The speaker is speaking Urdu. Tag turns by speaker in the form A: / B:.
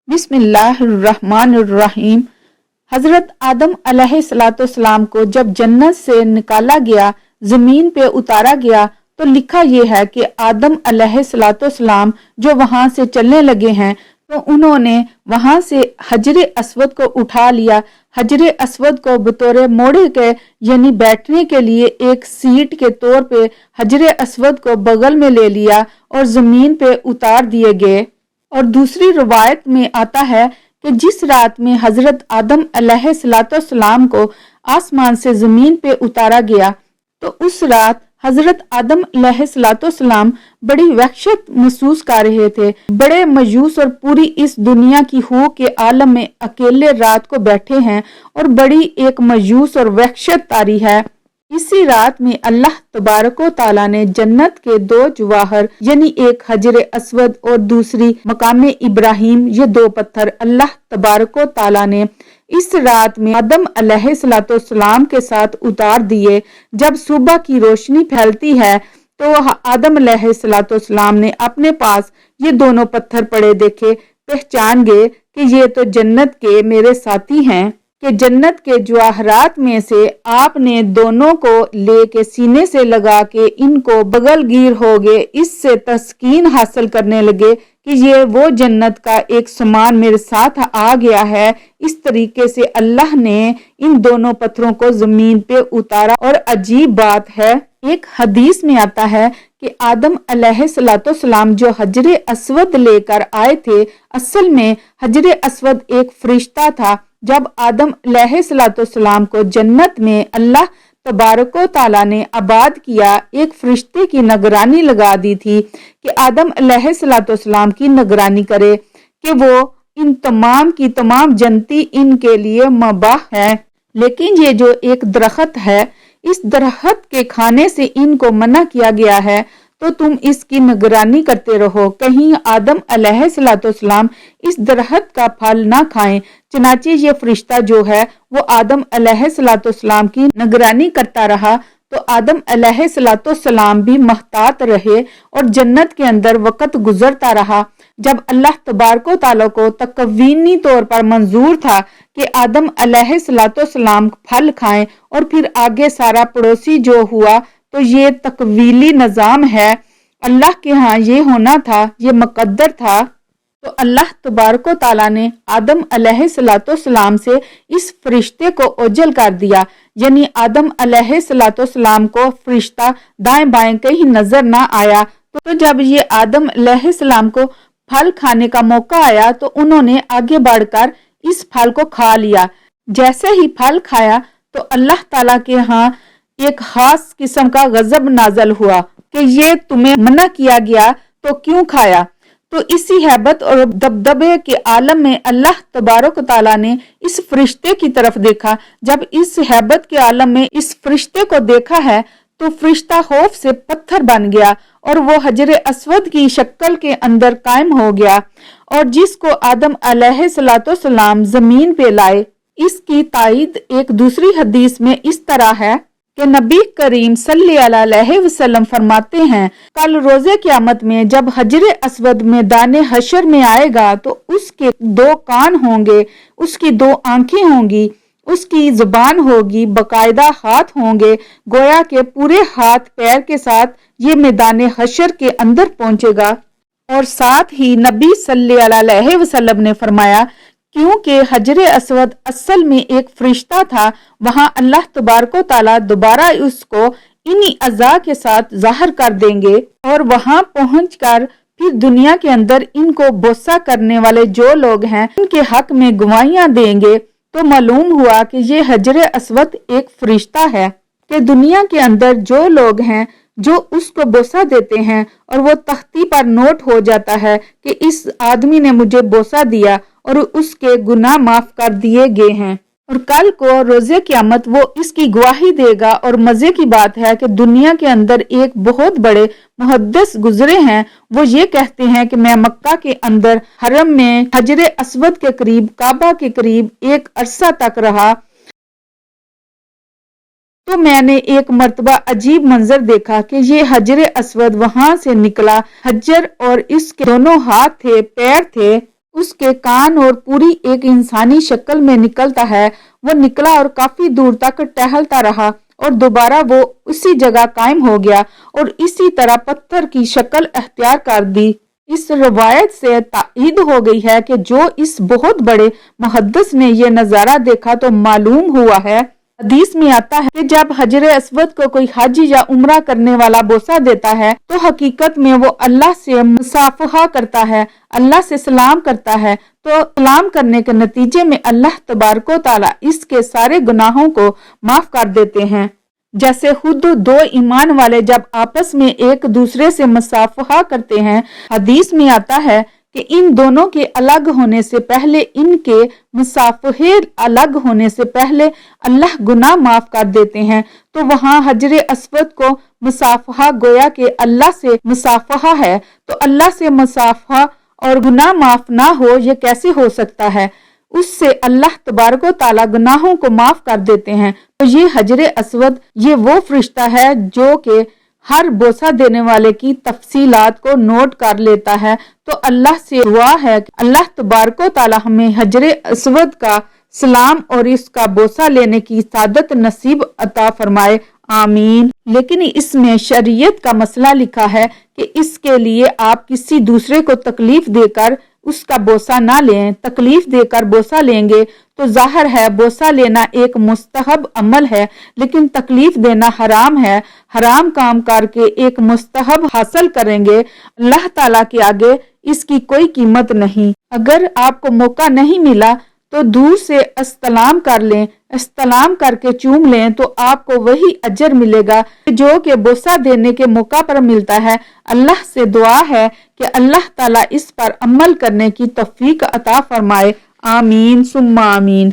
A: بسم اللہ الرحمن الرحیم۔ حضرت آدم علیہ السلام کو جب جنت سے نکالا گیا، زمین پہ اتارا گیا، تو لکھا یہ ہے کہ آدم علیہ السلام جو وہاں سے چلنے لگے ہیں تو انہوں نے وہاں سے حجر اسود کو اٹھا لیا۔ حجر اسود کو بطور موڑے کے یعنی بیٹھنے کے لیے ایک سیٹ کے طور پہ حجر اسود کو بغل میں لے لیا اور زمین پہ اتار دیے گئے۔ اور دوسری روایت میں آتا ہے کہ جس رات میں حضرت آدم علیہ السلام کو آسمان سے زمین پہ اتارا گیا تو اس رات حضرت آدم علیہ السلام بڑی وحشت محسوس کر رہے تھے، بڑے مایوس اور پوری اس دنیا کی ہو کے عالم میں اکیلے رات کو بیٹھے ہیں اور بڑی ایک مایوس اور وحشت طاری ہے۔ اسی رات میں اللہ تبارک و تعالیٰ نے جنت کے دو جواہر یعنی ایک حجر اسود اور دوسری مقام ابراہیم، یہ دو پتھر اللہ تبارک و تعالیٰ نے اس رات میں آدم علیہ السلام کے ساتھ اتار دیے۔ جب صبح کی روشنی پھیلتی ہے تو آدم علیہ السلام نے اپنے پاس یہ دونوں پتھر پڑے دیکھے، پہچان گئے کہ یہ تو جنت کے میرے ساتھی ہیں، کہ جنت کے جواہرات میں سے آپ نے دونوں کو لے کے سینے سے لگا کے ان کو بغل گیر ہو گئے، اس سے تسکین حاصل کرنے لگے کہ یہ وہ جنت کا ایک سامان میرے ساتھ آ گیا ہے۔ اس طریقے سے اللہ نے ان دونوں پتھروں کو زمین پہ اتارا۔ اور عجیب بات ہے، ایک حدیث میں آتا ہے کہ آدم علیہ السلام جو حجر اسود لے کر آئے تھے، اصل میں حجر اسود ایک فرشتہ تھا۔ جب آدم علیہ السلام کو جنت میں اللہ تبارک و تعالیٰ نے آباد کیا، ایک فرشتے کی نگرانی لگا دی تھی کہ آدم علیہ السلام کی نگرانی کرے کہ وہ ان تمام کی تمام جنتی ان کے لیے مباح ہے، لیکن یہ جو ایک درخت ہے، اس درخت کے کھانے سے ان کو منع کیا گیا ہے، تو تم اس کی نگرانی کرتے رہو، کہیں آدم علیہ السلام اس درخت کا پھل نہ کھائیں۔ چنانچہ یہ فرشتہ جو ہے وہ آدم علیہ السلام کی نگرانی کرتا رہا، تو آدم علیہ السلام بھی محتاط رہے اور جنت کے اندر وقت گزرتا رہا۔ جب اللہ تبارک و تعالیٰ کو تکوینی طور پر منظور تھا کہ آدم علیہ السلام پھل کھائیں اور پھر آگے سارا پڑوسی جو ہوا، تو یہ تکویلی نظام ہے، اللہ کے ہاں یہ ہونا تھا، یہ مقدر تھا۔ تو اللہ تبارک و تعالیٰ نے آدم علیہ السلام سے اس فرشتے کو اوجل کر دیا، یعنی آدم علیہ السلام کو فرشتہ دائیں بائیں کہیں نظر نہ آیا۔ تو جب یہ آدم علیہ السلام کو پھل کھانے کا موقع آیا تو انہوں نے آگے بڑھ کر اس پھل کو کھا لیا۔ جیسے ہی پھل کھایا تو اللہ تعالیٰ کے ہاں ایک خاص قسم کا غضب نازل ہوا کہ یہ تمہیں منع کیا گیا تو کیوں کھایا؟ تو اسی ہیبت اور دبدبے کے عالم میں اللہ تبارک و تعالیٰ نے اس فرشتے کی طرف دیکھا۔ جب اس ہیبت کے عالم میں اس فرشتے کو دیکھا ہے تو فرشتہ خوف سے پتھر بن گیا اور وہ حجر اسود کی شکل کے اندر قائم ہو گیا، اور جس کو آدم علیہ السلام زمین پہ لائے۔ اس کی تائید ایک دوسری حدیث میں اس طرح ہے کہ نبی کریم صلی اللہ علیہ وسلم فرماتے ہیں، کل روز قیامت میں جب حجر اسود میدان حشر میں آئے گا تو اس کے دو کان ہوں گے، اس کی دو آنکھیں ہوں گی، اس کی زبان ہوگی، باقاعدہ ہاتھ ہوں گے، گویا کہ پورے ہاتھ پیر کے ساتھ یہ میدان حشر کے اندر پہنچے گا۔ اور ساتھ ہی نبی صلی اللہ علیہ وسلم نے فرمایا، کیونکہ حجر اسود اصل میں ایک فرشتہ تھا، وہاں اللہ تبارک و تعالیٰ دوبارہ اس کو انہی اعضاء کے ساتھ ظاہر کر دیں گے، اور وہاں پہنچ کر پھر دنیا کے اندر ان کو بوسہ کرنے والے جو لوگ ہیں ان کے حق میں گواہیاں دیں گے۔ تو معلوم ہوا کہ یہ حجر اسود ایک فرشتہ ہے، کہ دنیا کے اندر جو لوگ ہیں جو اس کو بوسہ دیتے ہیں اور وہ تختی پر نوٹ ہو جاتا ہے کہ اس آدمی نے مجھے بوسہ دیا اور اس کے گناہ معاف کر دیے گئے ہیں، اور کل کو روز قیامت وہ اس کی گواہی دے گا۔ اور مزے کی بات ہے کہ دنیا کے اندر ایک بہت بڑے محدث گزرے ہیں، وہ یہ کہتے ہیں کہ میں مکہ کے اندر حرم میں حجر اسود کے قریب، کعبہ کے قریب ایک عرصہ تک رہا، تو میں نے ایک مرتبہ عجیب منظر دیکھا کہ یہ حجر اسود وہاں سے نکلا، حجر اور اس کے دونوں ہاتھ تھے، پیر تھے، اس کے کان اور پوری ایک انسانی شکل میں نکلتا ہے۔ وہ نکلا اور کافی دور تک ٹہلتا رہا اور دوبارہ وہ اسی جگہ قائم ہو گیا اور اسی طرح پتھر کی شکل اختیار کر دی۔ اس روایت سے تائید ہو گئی ہے کہ جو اس بہت بڑے محدث نے یہ نظارہ دیکھا تو معلوم ہوا ہے۔ حدیث میں آتا ہے کہ جب حجر اسود کو کوئی حج یا عمرہ کرنے والا بوسہ دیتا ہے تو حقیقت میں وہ اللہ سے مصافحہ کرتا ہے، اللہ سے سلام کرتا ہے، تو سلام کرنے کے نتیجے میں اللہ تبارک و تعالیٰ اس کے سارے گناہوں کو معاف کر دیتے ہیں۔ جیسے خود دو ایمان والے جب آپس میں ایک دوسرے سے مصافحہ کرتے ہیں، حدیث میں آتا ہے کہ ان دونوں کے الگ ہونے سے پہلے، ان کے مصافحے الگ ہونے سے پہلے اللہ گناہ معاف کر دیتے ہیں۔ تو وہاں حجر اسود کو مصافحہ گویا کہ اللہ سے مصافحہ ہے، تو اللہ سے مصافحہ اور گناہ معاف نہ ہو یہ کیسے ہو سکتا ہے؟ اس سے اللہ تبارک و تعالیٰ گناہوں کو معاف کر دیتے ہیں۔ تو یہ حجر اسود یہ وہ فرشتہ ہے جو کہ ہر بوسہ دینے والے کی تفصیلات کو نوٹ کر لیتا ہے۔ تو اللہ سے دعا ہے کہ اللہ تبارک و تعالیٰ ہمیں حجر اسود کا سلام اور اس کا بوسہ لینے کی سعادت نصیب عطا فرمائے، آمین۔ لیکن اس میں شریعت کا مسئلہ لکھا ہے کہ اس کے لیے آپ کسی دوسرے کو تکلیف دے کر اس کا بوسہ نہ لیں۔ تکلیف دے کر بوسہ لیں گے تو ظاہر ہے بوسہ لینا ایک مستحب عمل ہے، لیکن تکلیف دینا حرام ہے۔ حرام کام کر کے ایک مستحب حاصل کریں گے، اللہ تعالیٰ کے آگے اس کی کوئی قیمت نہیں۔ اگر آپ کو موقع نہیں ملا تو دور سے استلام کر لیں، استلام کر کے چوم لیں تو آپ کو وہی اجر ملے گا جو کہ بوسہ دینے کے موقع پر ملتا ہے۔ اللہ سے دعا ہے کہ اللہ تعالیٰ اس پر عمل کرنے کی توفیق عطا فرمائے، آمین ثم آمین۔